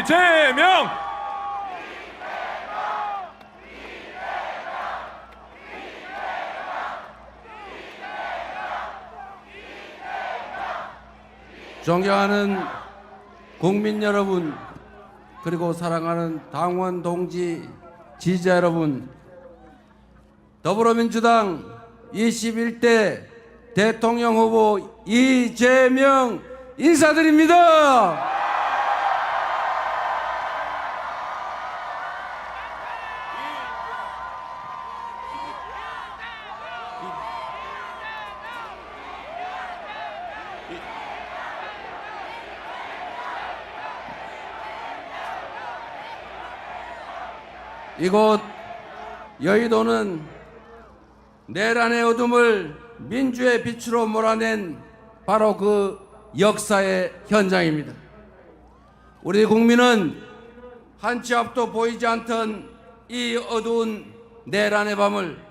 이재명! 존경하는 국민 여러분, 그리고 사랑하는 당원 동지 지지자 여러분, 더불어민주당 21대 대통령 후보 이재명 인사드립니다. 이곳 여의도는 내란의 어둠을 민주의 빛으로 몰아낸 바로 그 역사의 현장입니다. 우리 국민은 한치 앞도 보이지 않던 이 어두운 내란의 밤을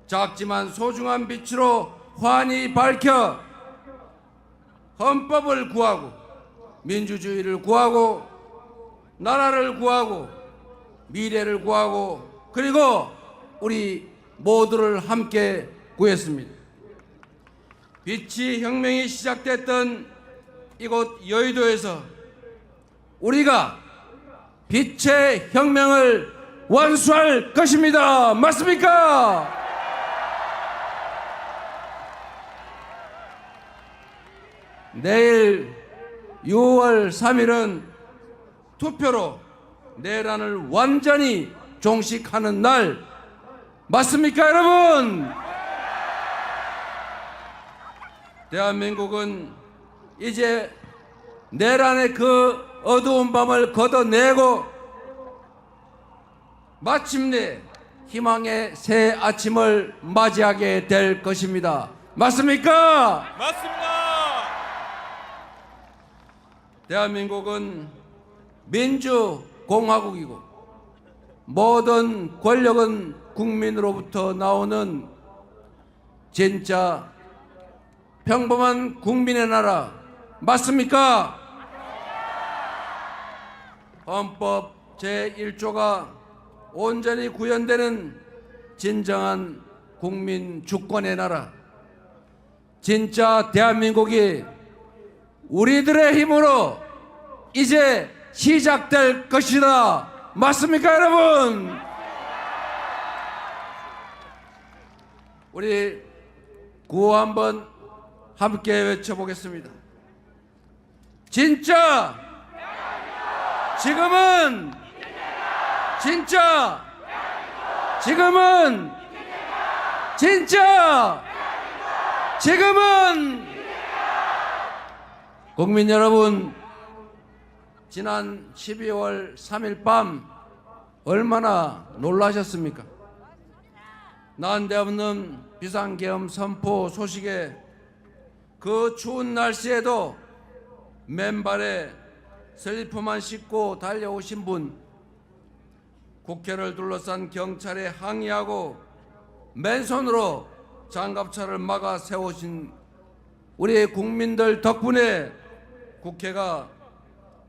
작지만 소중한 빛으로 환히 밝혀 헌법을 구하고 민주주의를 구하고 나라를 구하고 미래를 구하고 그리고 우리 모두를 함께 구했습니다. 빛이 혁명이 시작됐던 이곳 여의도에서 우리가 빛의 혁명을 완수할 것입니다. 맞습니까? 내일 6월 3일은 투표로 내란을 완전히 종식하는 날 맞습니까, 여러분? 대한민국은 이제 내란의 그 어두운 밤을 걷어내고 마침내 희망의 새 아침을 맞이하게 될 것입니다. 맞습니까? 맞습니다. 대한민국은 민주공화국이고 모든 권력은 국민으로부터 나오는 진짜 평범한 국민의 나라 맞습니까? 헌법 제1조가 온전히 구현되는 진정한 국민 주권의 나라, 진짜 대한민국이 우리들의 힘으로 이제 시작될 것이다. 맞습니까, 여러분? 우리 구호 한번 함께 외쳐보겠습니다. 진짜 지금은 진짜 지금은 진짜 지금은 국민 여러분, 지난 12월 3일 밤 얼마나 놀라셨습니까? 난데없는 비상계엄 선포 소식에 그 추운 날씨에도 맨발에 슬리퍼만 신고 달려오신 분, 국회를 둘러싼 경찰에 항의하고 맨손으로 장갑차를 막아 세우신 우리 국민들 덕분에 국회가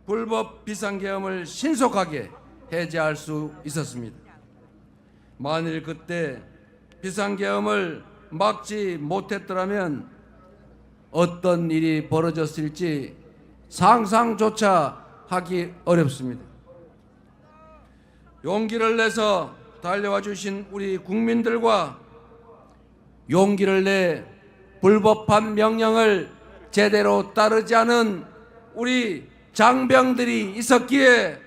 불법 비상계엄을 신속하게 해제할 수 있었습니다. 만일 그때 비상계엄을 막지 못했더라면 어떤 일이 벌어졌을지 상상조차 하기 어렵습니다. 용기를 내서 달려와 주신 우리 국민들과 용기를 내 불법한 명령을 제대로 따르지 않은 우리 장병들이 있었기에,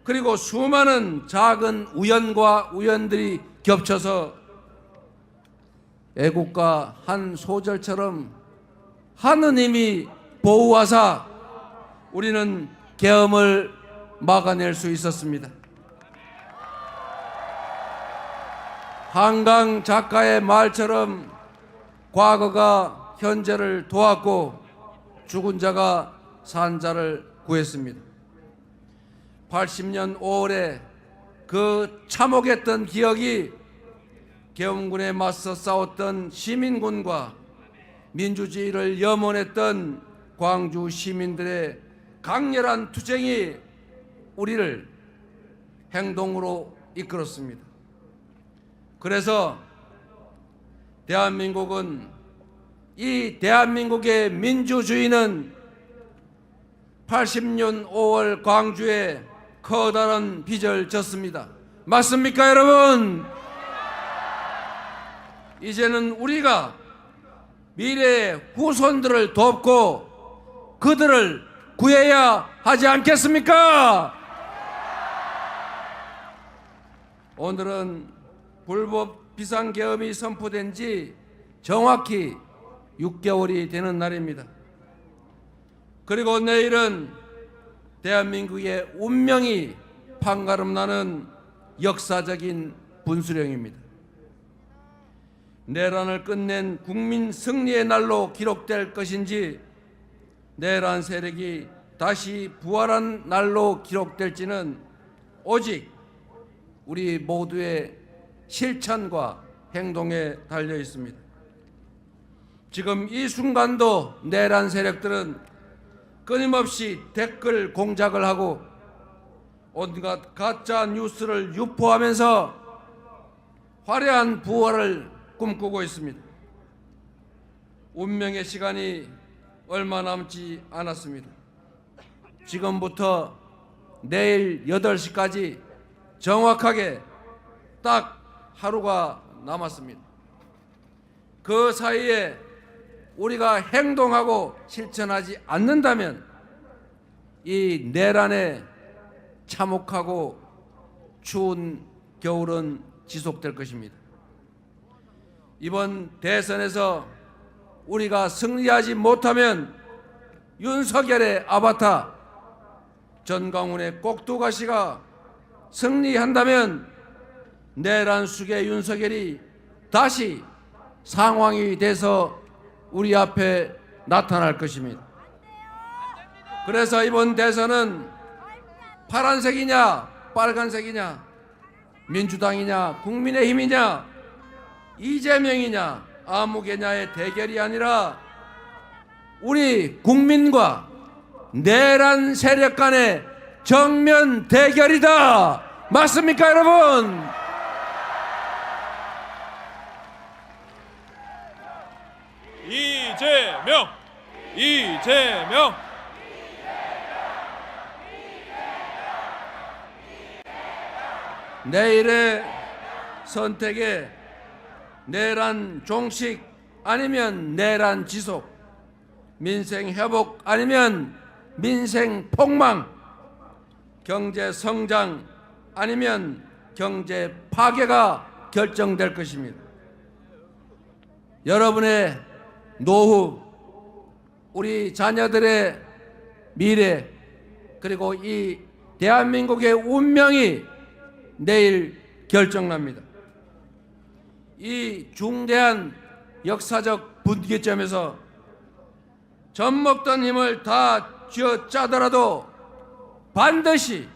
그리고 수많은 작은 우연과 우연들이 겹쳐서 애국가 한 소절처럼 하느님이 보호하사 우리는 계엄을 막아낼 수 있었습니다. 한강 작가의 말처럼 과거가 현재를 도왔고 죽은 자가 산 자를 구했습니다. 80년 5월에 그 참혹했던 기억이 계엄군에 맞서 싸웠던 시민군과 민주주의를 염원했던 광주 시민들의 강렬한 투쟁이 우리를 행동으로 이끌었습니다. 그래서 대한민국은, 이 대한민국의 민주주의는 80년 5월 광주에 커다란 빚을 졌습니다. 맞습니까, 여러분? 이제는 우리가 미래의 후손들을 돕고 그들을 구해야 하지 않겠습니까? 오늘은 불법 비상계엄이 선포된 지 정확히 6개월이 되는 날입니다. 그리고 내일은 대한민국의 운명이 판가름나는 역사적인 분수령입니다. 내란을 끝낸 국민 승리의 날로 기록될 것인지, 내란 세력이 다시 부활한 날로 기록될지는 오직 우리 모두의 실천과 행동에 달려 있습니다. 지금 이 순간도 내란 세력들은 끊임없이 댓글 공작을 하고 온갖 가짜 뉴스를 유포하면서 화려한 부활을 꿈꾸고 있습니다. 운명의 시간이 얼마 남지 않았습니다. 지금부터 내일 8시까지 정확하게 딱 하루가 남았습니다. 그 사이에 우리가 행동하고 실천하지 않는다면 이 내란의 참혹하고 추운 겨울은 지속될 것입니다. 이번 대선에서 우리가 승리하지 못하면 윤석열의 아바타 전광훈의 꼭두가시가 승리한다면 내란 숙의 윤석열이 다시 상황이 돼서 우리 앞에 나타날 것입니다. 그래서 이번 대선은 파란색이냐 빨간색이냐, 민주당이냐 국민의힘이냐 이재명이냐 아무개냐의 대결이 아니라 우리 국민과 내란 세력 간의 정면 대결이다. 맞습니까, 여러분? 이재명! 이재명! 내일의 선택에 내란 종식 아니면 내란 지속, 민생 회복 아니면 민생 폭망, 경제 성장 아니면 경제 파괴가 결정될 것입니다. 여러분의 노후, 우리 자녀들의 미래, 그리고 이 대한민국의 운명이 내일 결정납니다. 이 중대한 역사적 분기점에서 젖먹던 힘을 다 쥐어짜더라도 반드시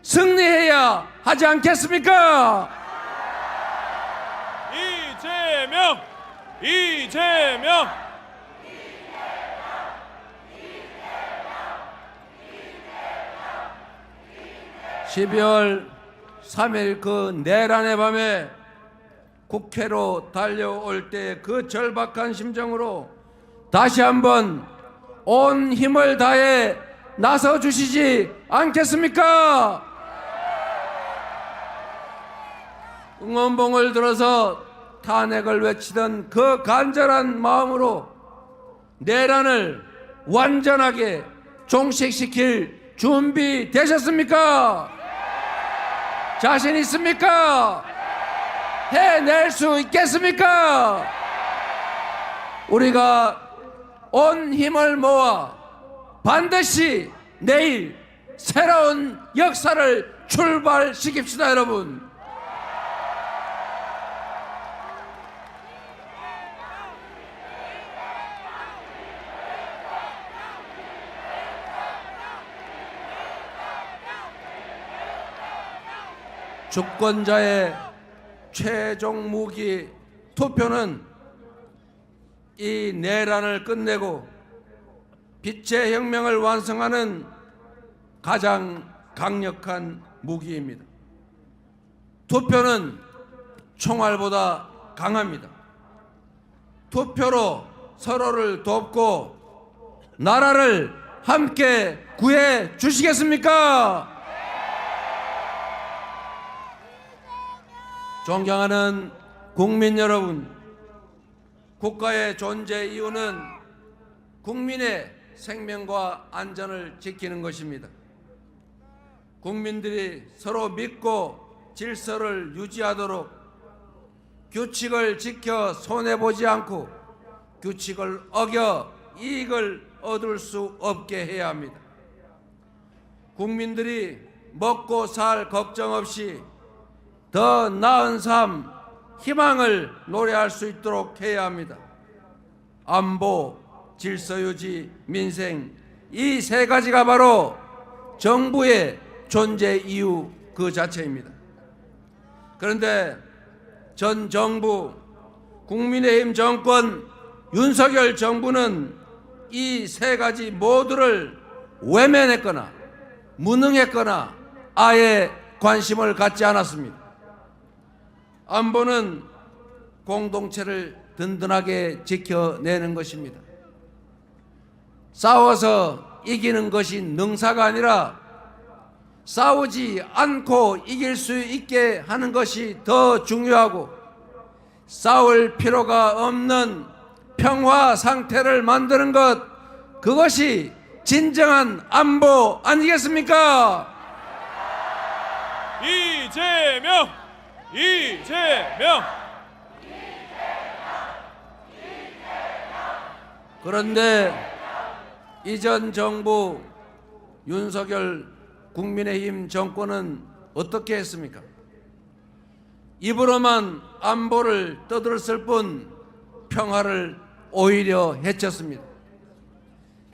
승리해야 하지 않겠습니까? 이재명! 이재명! 12월 3일 그 내란의 밤에 국회로 달려올 때 그 절박한 심정으로 다시 한번 온 힘을 다해 나서 주시지 않겠습니까? 응원봉을 들어서 탄핵을 외치던 그 간절한 마음으로 내란을 완전하게 종식시킬 준비 되셨습니까? 자신 있습니까? 해낼 수 있겠습니까? 우리가 온 힘을 모아 반드시 내일 새로운 역사를 출발시킵시다, 여러분. 주권자의 최종 무기 투표는 이 내란을 끝내고 빛의 혁명을 완성하는 가장 강력한 무기입니다. 투표는 총알보다 강합니다. 투표로 서로를 돕고 나라를 함께 구해 주시겠습니까? 존경하는 국민 여러분, 국가의 존재 이유는 국민의 생명과 안전을 지키는 것입니다. 국민들이 서로 믿고 질서를 유지하도록 규칙을 지켜 손해보지 않고 규칙을 어겨 이익을 얻을 수 없게 해야 합니다. 국민들이 먹고 살 걱정 없이 더 나은 삶, 희망을 노래할 수 있도록 해야 합니다. 안보, 질서유지, 민생, 이 세 가지가 바로 정부의 존재 이유 그 자체입니다. 그런데 전 정부, 국민의힘 정권, 윤석열 정부는 이 세 가지 모두를 외면했거나 무능했거나 아예 관심을 갖지 않았습니다. 안보는 공동체를 든든하게 지켜내는 것입니다. 싸워서 이기는 것이 능사가 아니라 싸우지 않고 이길 수 있게 하는 것이 더 중요하고 싸울 필요가 없는 평화 상태를 만드는 것, 그것이 진정한 안보 아니겠습니까? 이재명! 이재명! 그런데 이전 정부 윤석열 국민의힘 정권은 어떻게 했습니까? 입으로만 안보를 떠들었을 뿐 평화를 오히려 해쳤습니다.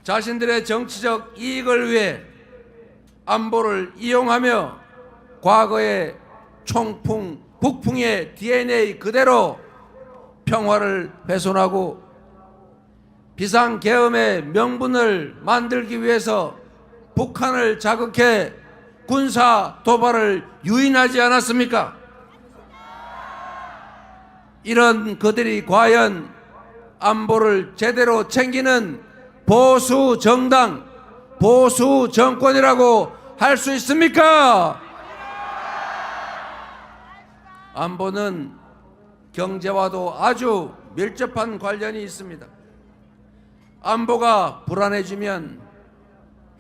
자신들의 정치적 이익을 위해 안보를 이용하며 과거의 총풍, 북풍의 DNA 그대로 평화를 훼손하고 비상계엄의 명분을 만들기 위해서 북한을 자극해 군사 도발을 유인하지 않았습니까? 이런 그들이 과연 안보를 제대로 챙기는 보수 정당, 보수 정권이라고 할 수 있습니까? 안보는 경제와도 아주 밀접한 관련이 있습니다. 안보가 불안해지면,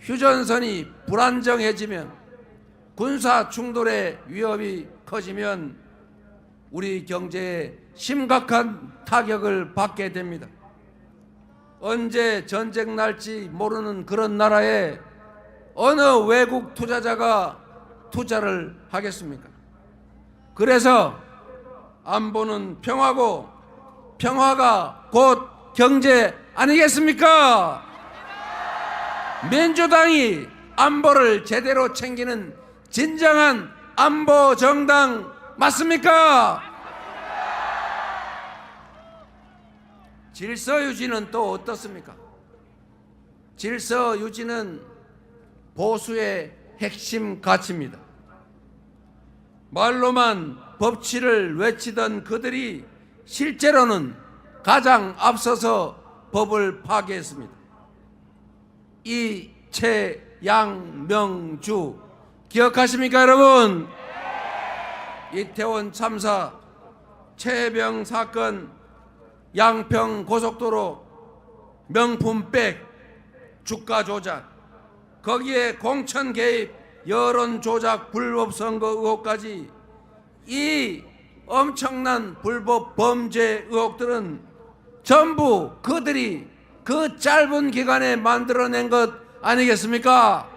휴전선이 불안정해지면, 군사 충돌의 위협이 커지면 우리 경제에 심각한 타격을 받게 됩니다. 언제 전쟁 날지 모르는 그런 나라에 어느 외국 투자자가 투자를 하겠습니까? 그래서 안보는 평화고 평화가 곧 경제 아니겠습니까? 민주당이 안보를 제대로 챙기는 진정한 안보 정당 맞습니까? 질서 유지는 또 어떻습니까? 질서 유지는 보수의 핵심 가치입니다. 말로만 법치를 외치던 그들이 실제로는 가장 앞서서 법을 파괴했습니다. 이채양명주 기억하십니까, 여러분? 이태원 참사, 최혜병 사건, 양평 고속도로 명품백 주가 조작, 거기에 공천 개입, 여론 조작, 불법 선거 의혹까지, 이 엄청난 불법 범죄 의혹들은 전부 그들이 그 짧은 기간에 만들어낸 것 아니겠습니까?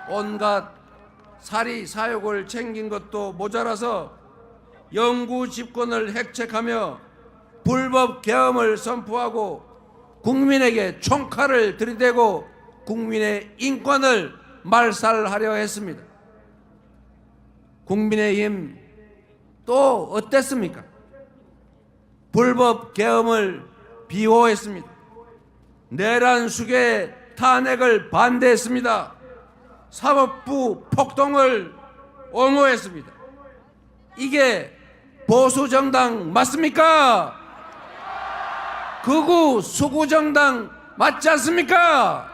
온갖 사리 사욕을 챙긴 것도 모자라서 영구 집권을 획책하며 불법 계엄을 선포하고 국민에게 총칼을 들이대고 국민의 인권을 말살하려 했습니다. 국민의힘 또 어땠습니까? 불법 계엄을 비호했습니다. 내란 수괴 탄핵을 반대했습니다. 사법부 폭동을 옹호했습니다. 이게 보수정당 맞습니까? 극우 수구정당 맞지 않습니까?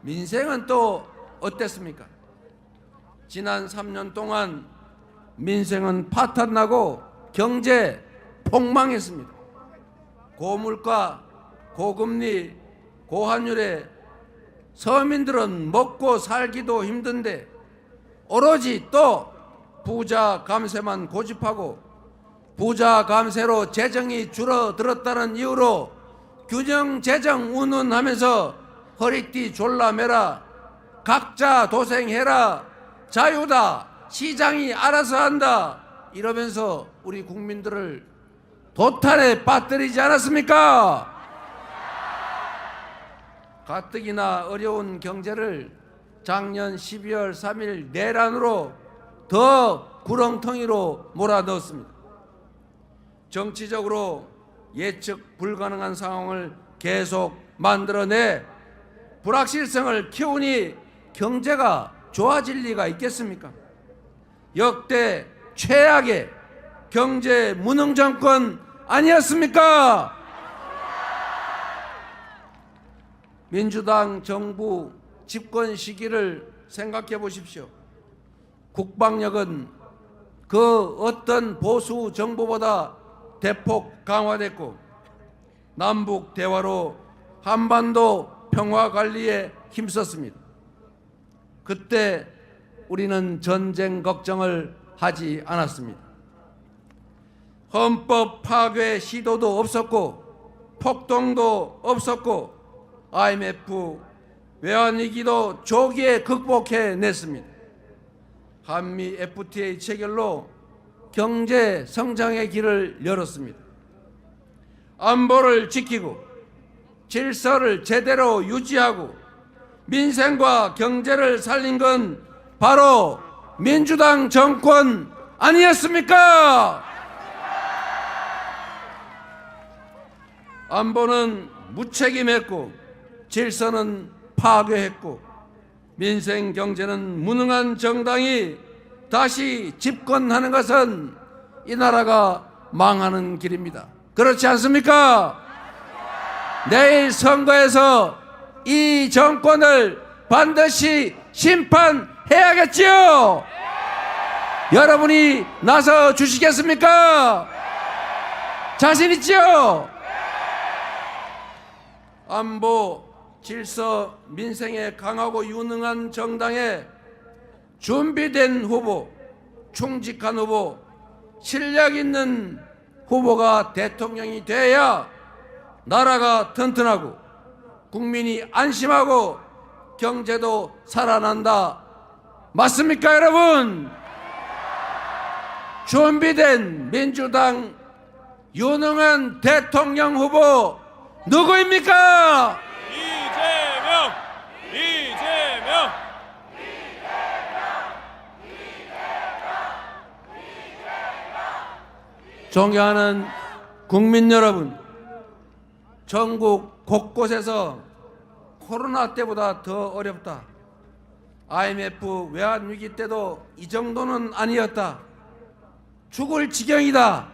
민생은 또 어땠습니까? 지난 3년 동안 민생은 파탄나고 경제 폭망했습니다. 고물가, 고금리, 고환율에 서민들은 먹고 살기도 힘든데 오로지 또 부자 감세만 고집하고 부자 감세로 재정이 줄어들었다는 이유로 균형 재정 운운하면서 허리띠 졸라매라, 각자 도생해라, 자유다, 시장이 알아서 한다 이러면서 우리 국민들을 도탄에 빠뜨리지 않았습니까? 가뜩이나 어려운 경제를 작년 12월 3일 내란으로 더 구렁텅이로 몰아넣었습니다. 정치적으로 예측 불가능한 상황을 계속 만들어내 불확실성을 키우니 경제가 좋아질 리가 있겠습니까? 역대 최악의 경제 무능 정권 아니었습니까? 민주당 정부 집권 시기를 생각해 보십시오. 국방력은 그 어떤 보수 정부보다 대폭 강화됐고 남북 대화로 한반도 평화 관리에 힘썼습니다. 그때 우리는 전쟁 걱정을 하지 않았습니다. 헌법 파괴 시도도 없었고 폭동도 없었고 IMF 외환위기도 조기에 극복해냈습니다. 한미 FTA 체결로 경제 성장의 길을 열었습니다. 안보를 지키고 질서를 제대로 유지하고 민생과 경제를 살린 건 바로 민주당 정권 아니었습니까? 안보는 무책임했고 질서는 파괴했고 민생 경제는 무능한 정당이 다시 집권하는 것은 이 나라가 망하는 길입니다. 그렇지 않습니까? 내일 선거에서 이 정권을 반드시 심판해야겠지요. 여러분이 나서 주시겠습니까? 자신 있지요? 안보, 질서, 민생에 강하고 유능한 정당에 준비된 후보, 충직한 후보, 실력 있는 후보가 대통령이 돼야 나라가 튼튼하고 국민이 안심하고 경제도 살아난다. 맞습니까, 여러분? 준비된 민주당 유능한 대통령 후보 누구입니까? 이재명! 이재명! 존경하는 국민 여러분, 전국 곳곳에서 코로나 때보다 더 어렵다. IMF 외환위기 때도 이 정도는 아니었다. 죽을 지경이다.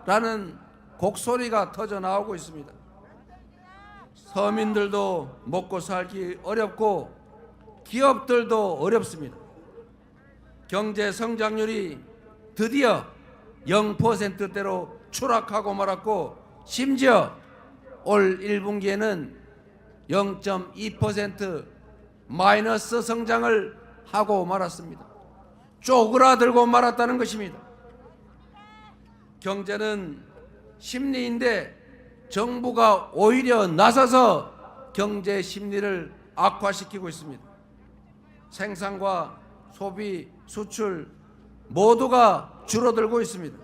라는 곡소리가 터져 나오고 있습니다. 서민들도 먹고 살기 어렵고 기업들도 어렵습니다. 경제 성장률이 드디어 0%대로 추락하고 말았고 심지어 올 1분기에는 0.2% 마이너스 성장을 하고 말았습니다. 쪼그라들고 말았다는 것입니다. 경제는 심리인데 정부가 오히려 나서서 경제 심리를 악화시키고 있습니다. 생산과 소비, 수출 모두가 줄어들고 있습니다.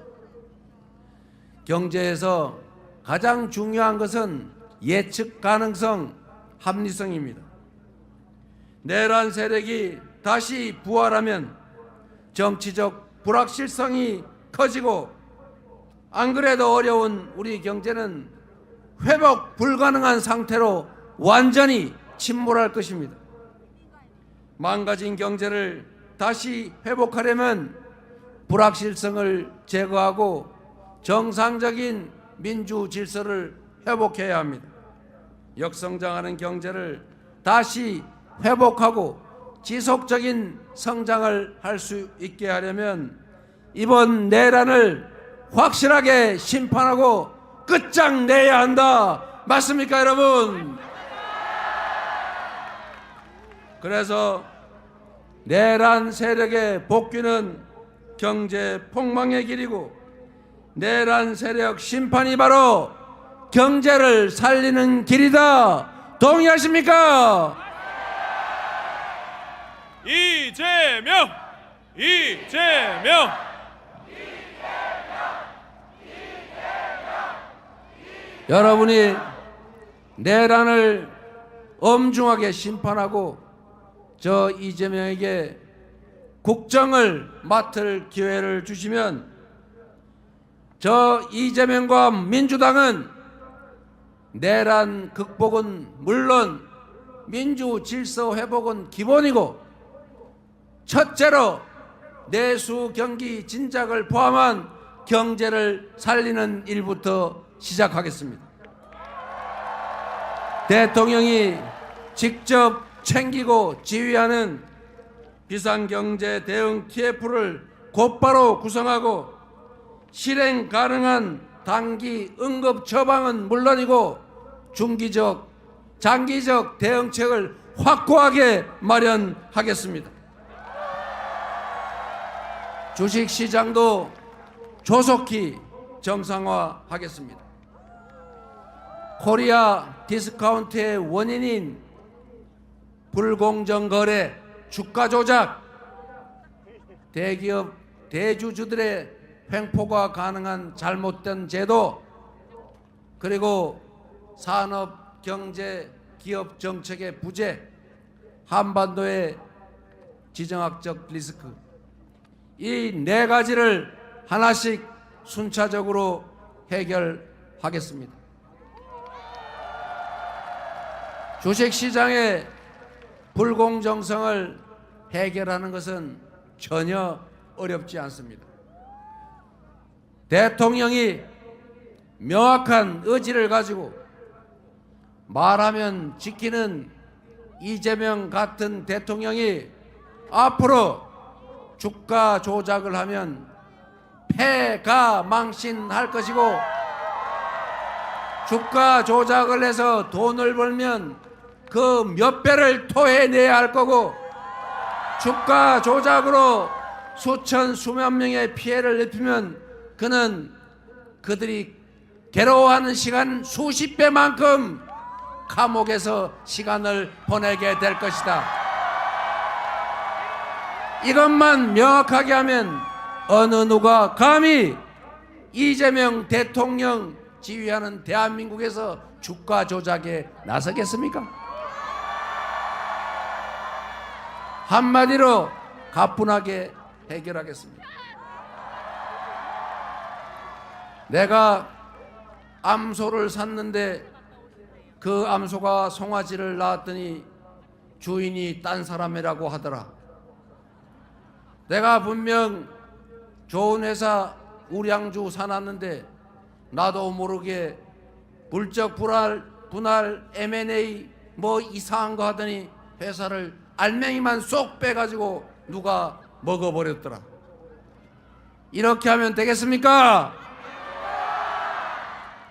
경제에서 가장 중요한 것은 예측 가능성, 합리성입니다. 내란 세력이 다시 부활하면 정치적 불확실성이 커지고 안 그래도 어려운 우리 경제는 회복 불가능한 상태로 완전히 침몰할 것입니다. 망가진 경제를 다시 회복하려면 불확실성을 제거하고 정상적인 민주 질서를 회복해야 합니다. 역성장하는 경제를 다시 회복하고 지속적인 성장을 할 수 있게 하려면 이번 내란을 확실하게 심판하고 끝장내야 한다. 맞습니까, 여러분? 그래서 내란 세력의 복귀는 경제 폭망의 길이고 내란 세력 심판이 바로 경제를 살리는 길이다. 동의하십니까? 이재명! 이재명! 여러분이 내란을 엄중하게 심판하고 저 이재명에게 국정을 맡을 기회를 주시면 저 이재명과 민주당은 내란 극복은 물론 민주 질서 회복은 기본이고 첫째로 내수 경기 진작을 포함한 경제를 살리는 일부터 시작하겠습니다. 대통령이 직접 챙기고 지휘하는 비상경제 대응 TF를 곧바로 구성하고 실행 가능한 단기 응급 처방은 물론이고 중기적, 장기적 대응책을 확고하게 마련하겠습니다. 주식시장도 조속히 정상화하겠습니다. 코리아 디스카운트의 원인인 불공정 거래, 주가 조작, 대기업, 대주주들의 횡포가 가능한 잘못된 제도, 그리고 산업, 경제, 기업 정책의 부재, 한반도의 지정학적 리스크, 이 네 가지를 하나씩 순차적으로 해결하겠습니다. 주식시장의 불공정성을 해결하는 것은 전혀 어렵지 않습니다. 대통령이 명확한 의지를 가지고 말하면 지키는 이재명 같은 대통령이 앞으로 주가 조작을 하면 패가 망신할 것이고 주가 조작을 해서 돈을 벌면 그 몇 배를 토해내야 할 거고 주가 조작으로 수천 수만 명의 피해를 입히면 그는 그들이 괴로워하는 시간 수십 배만큼 감옥에서 시간을 보내게 될 것이다. 이것만 명확하게 하면 어느 누가 감히 이재명 대통령 지휘하는 대한민국에서 주가 조작에 나서겠습니까? 한마디로 가뿐하게 해결하겠습니다. 내가 암소를 샀는데 그 암소가 송아지를 낳았더니 주인이 딴 사람이라고 하더라. 내가 분명 좋은 회사 우량주 사놨는데 나도 모르게 물적 분할 M&A 뭐 이상한 거 하더니 회사를 알맹이만 쏙 빼가지고 누가 먹어버렸더라. 이렇게 하면 되겠습니까?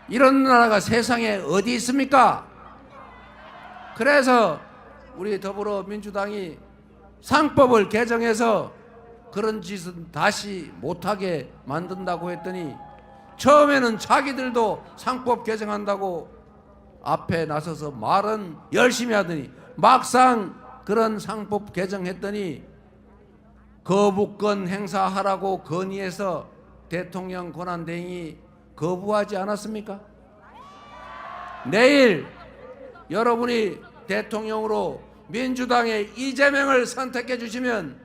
이런 나라가 세상에 어디 있습니까? 그래서 우리 더불어민주당이 상법을 개정해서 그런 짓은 다시 못하게 만든다고 했더니 처음에는 자기들도 상법 개정한다고 앞에 나서서 말은 열심히 하더니 막상 그런 상법 개정했더니 거부권 행사하라고 건의해서 대통령 권한대행이 거부하지 않았습니까? 내일 여러분이 대통령으로 민주당의 이재명을 선택해 주시면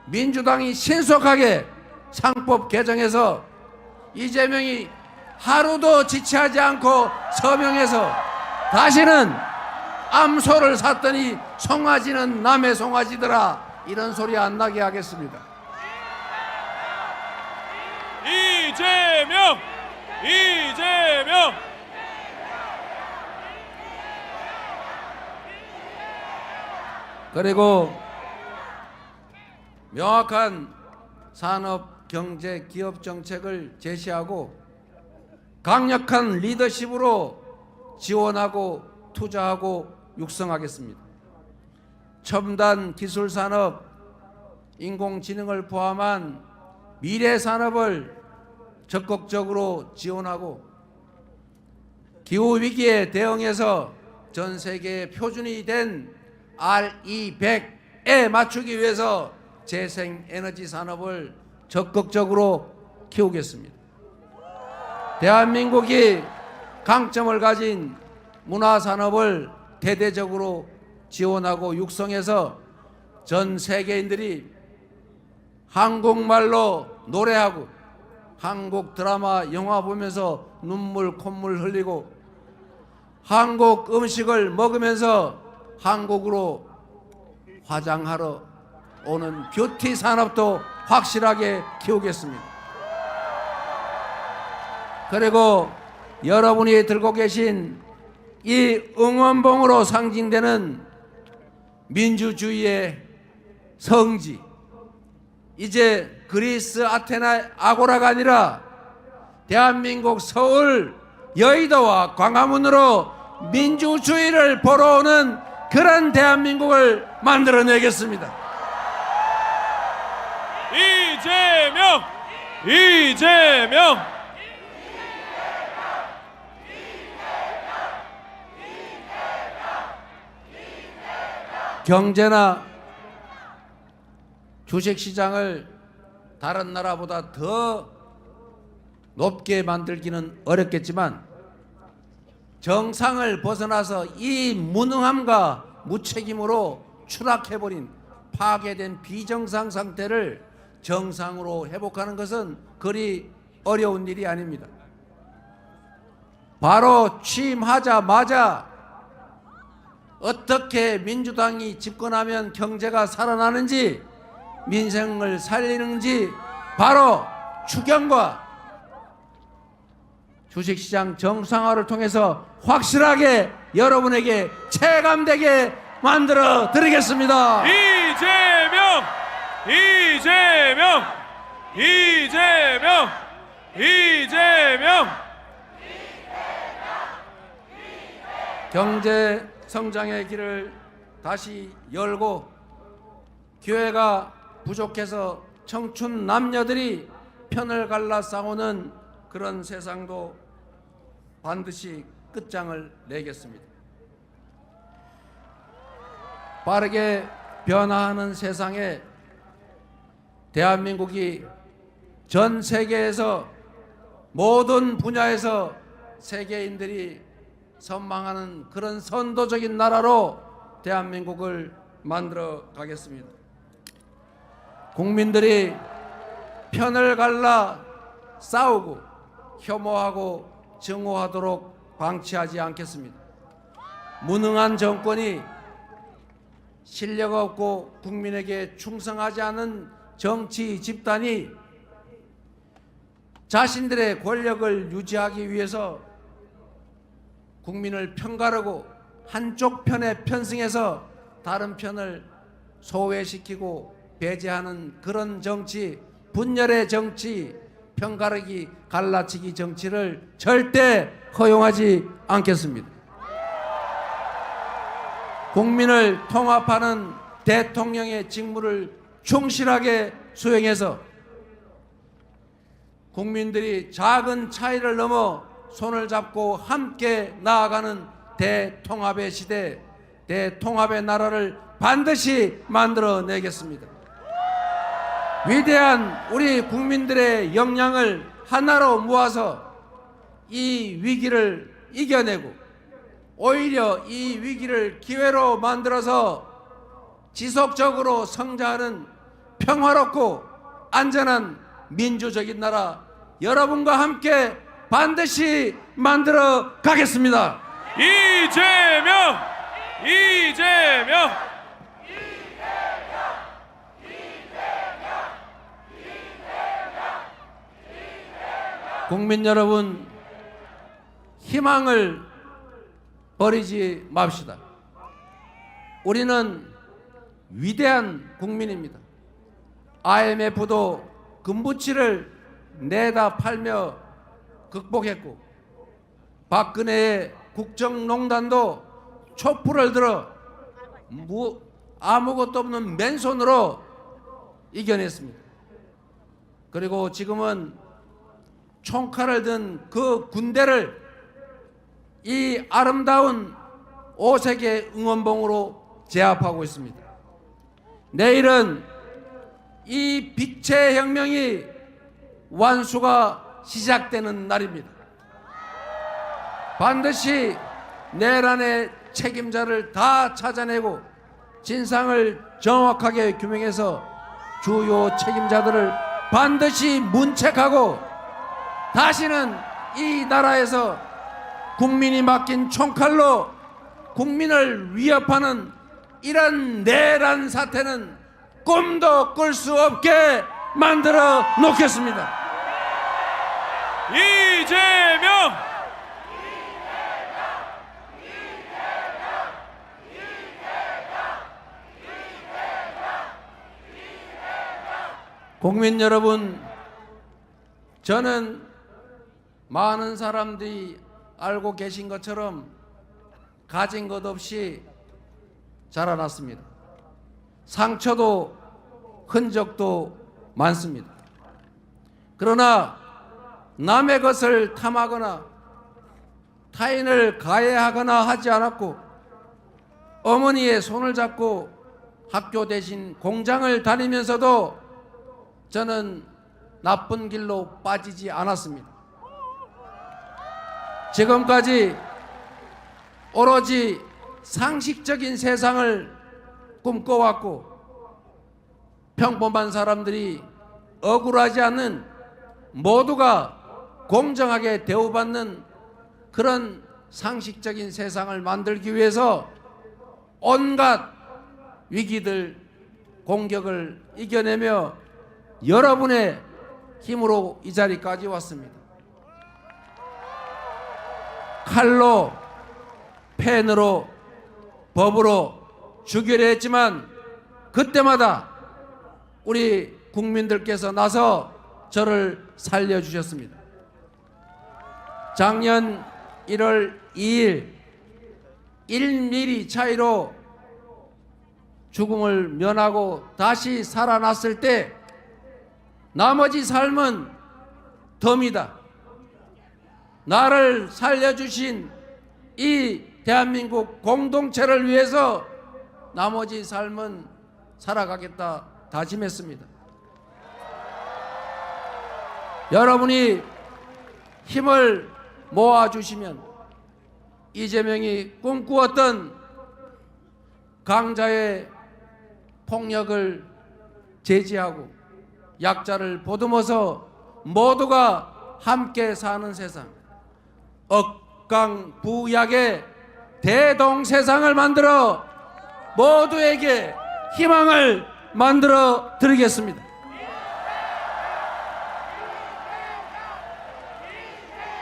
민주당이 신속하게 상법 개정해서 이재명이 하루도 지체하지 않고 서명해서 다시는 암소를 샀더니 송아지는 남의 송아지더라, 이런 소리 안 나게 하겠습니다. 이재명! 이재명! 그리고 명확한 산업, 경제, 기업 정책을 제시하고 강력한 리더십으로 지원하고 투자하고 육성하겠습니다. 첨단 기술 산업, 인공지능을 포함한 미래 산업을 적극적으로 지원하고 기후 위기에 대응해서 전 세계 표준이 된 RE100에 맞추기 위해서 재생에너지 산업을 적극적으로 키우겠습니다. 대한민국이 강점을 가진 문화산업을 대대적으로 지원하고 육성해서 전 세계인들이 한국말로 노래하고 한국 드라마, 영화 보면서 눈물, 콧물 흘리고 한국 음식을 먹으면서 한국으로 화장하러 오는 뷰티 산업도 확실하게 키우겠습니다. 그리고 여러분이 들고 계신 이 응원봉으로 상징되는 민주주의의 성지, 이제 그리스 아테네 아고라가 아니라 대한민국 서울 여의도와 광화문으로 민주주의를 보러 오는 그런 대한민국을 만들어내겠습니다. 이재명! 이재명! 경제나 주식시장을 다른 나라보다 더 높게 만들기는 어렵겠지만 정상을 벗어나서 이 무능함과 무책임으로 추락해버린 파괴된 비정상 상태를 정상으로 회복하는 것은 그리 어려운 일이 아닙니다. 바로 취임하자마자 어떻게 민주당이 집권하면 경제가 살아나는지, 민생을 살리는지 바로 추경과 주식시장 정상화를 통해서 확실하게 여러분에게 체감되게 만들어 드리겠습니다. 이재명! 이재명! 이재명! 이재명! 경제 성장의 길을 다시 열고 기회가 부족해서 청춘 남녀들이 편을 갈라 싸우는 그런 세상도 반드시 끝장을 내겠습니다. 빠르게 변화하는 세상에 대한민국이 전 세계에서 모든 분야에서 세계인들이 선망하는 그런 선도적인 나라로 대한민국을 만들어 가겠습니다. 국민들이 편을 갈라 싸우고 혐오하고 증오하도록 방치하지 않겠습니다. 무능한 정권이 실력 없고 국민에게 충성하지 않은 정치 집단이 자신들의 권력을 유지하기 위해서 국민을 편가르고 한쪽 편에 편승해서 다른 편을 소외시키고 배제하는 그런 정치, 분열의 정치, 편가르기, 갈라치기 정치를 절대 허용하지 않겠습니다. 국민을 통합하는 대통령의 직무를 충실하게 수행해서 국민들이 작은 차이를 넘어 손을 잡고 함께 나아가는 대통합의 시대, 대통합의 나라를 반드시 만들어내겠습니다. 위대한 우리 국민들의 역량을 하나로 모아서 이 위기를 이겨내고 오히려 이 위기를 기회로 만들어서 지속적으로 성장하는 평화롭고 안전한 민주적인 나라 여러분과 함께 반드시 만들어 가겠습니다. 이재명! 이재명 국민 여러분, 희망을 버리지 맙시다. 우리는 위대한 국민입니다. IMF도 금부치를 내다 팔며 극복했고, 박근혜의 국정농단도 촛불을 들어 아무것도 없는 맨손으로 이겨냈습니다. 그리고 지금은 총칼을 든 그 군대를 이 아름다운 5세계 응원봉으로 제압하고 있습니다. 내일은 이 빛의 혁명이 완수가 시작되는 날입니다. 반드시 내란의 책임자를 다 찾아내고 진상을 정확하게 규명해서 주요 책임자들을 반드시 문책하고 다시는 이 나라에서 국민이 맡긴 총칼로 국민을 위협하는 이런 내란 사태는 꿈도 꿀 수 없게 만들어 놓겠습니다. 이재명 국민 여러분, 저는 많은 사람들이 알고 계신 것처럼 가진 것 없이 자라났습니다. 상처도 흔적도 많습니다. 그러나 남의 것을 탐하거나 타인을 가해하거나 하지 않았고, 어머니의 손을 잡고 학교 대신 공장을 다니면서도 저는 나쁜 길로 빠지지 않았습니다. 지금까지 오로지 상식적인 세상을 꿈꿔왔고, 평범한 사람들이 억울하지 않는, 모두가 공정하게 대우받는 그런 상식적인 세상을 만들기 위해서 온갖 위기들, 공격을 이겨내며 여러분의 힘으로 이 자리까지 왔습니다. 칼로, 펜으로, 법으로 죽이려 했지만 그때마다 우리 국민들께서 나서 저를 살려주셨습니다. 작년 1월 2일 1mm 차이로 죽음을 면하고 다시 살아났을 때 나머지 삶은 덤이다. 나를 살려주신 이 대한민국 공동체를 위해서 나머지 삶은 살아가겠다 다짐했습니다. 여러분이 힘을 모아주시면 이재명이 꿈꾸었던 강자의 폭력을 제지하고 약자를 보듬어서 모두가 함께 사는 세상, 억강부약의 대동세상을 만들어 모두에게 희망을 만들어 드리겠습니다.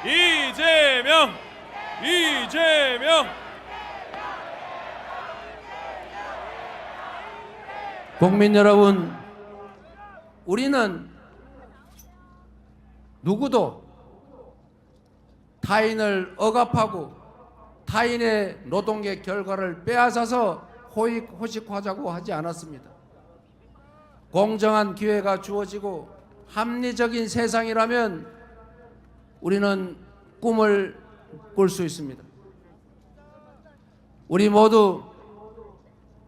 이재명 이재명 국민 여러분, 우리는 누구도 타인을 억압하고 타인의 노동의 결과를 빼앗아서 호식하자고 하지 않았습니다. 공정한 기회가 주어지고 합리적인 세상이라면 우리는 꿈을 꿀 수 있습니다. 우리 모두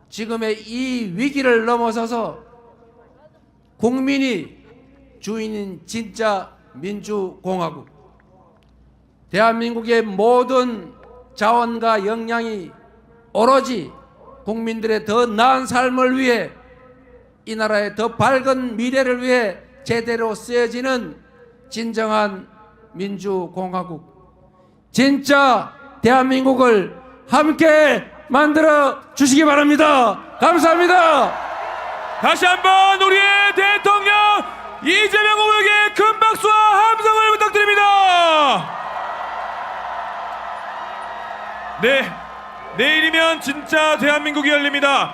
지금의 이 위기를 넘어서서 국민이 주인인 진짜 민주공화국, 대한민국의 모든 자원과 역량이 오로지 국민들의 더 나은 삶을 위해, 이 나라의 더 밝은 미래를 위해 제대로 쓰여지는 진정한 민주공화국, 진짜 대한민국을 함께 만들어 주시기 바랍니다. 감사합니다. 다시 한번 우리의 대통령 이재명 후보에게 큰 박수와 함성을 부탁드립니다. 네, 내일이면 진짜 대한민국이 열립니다.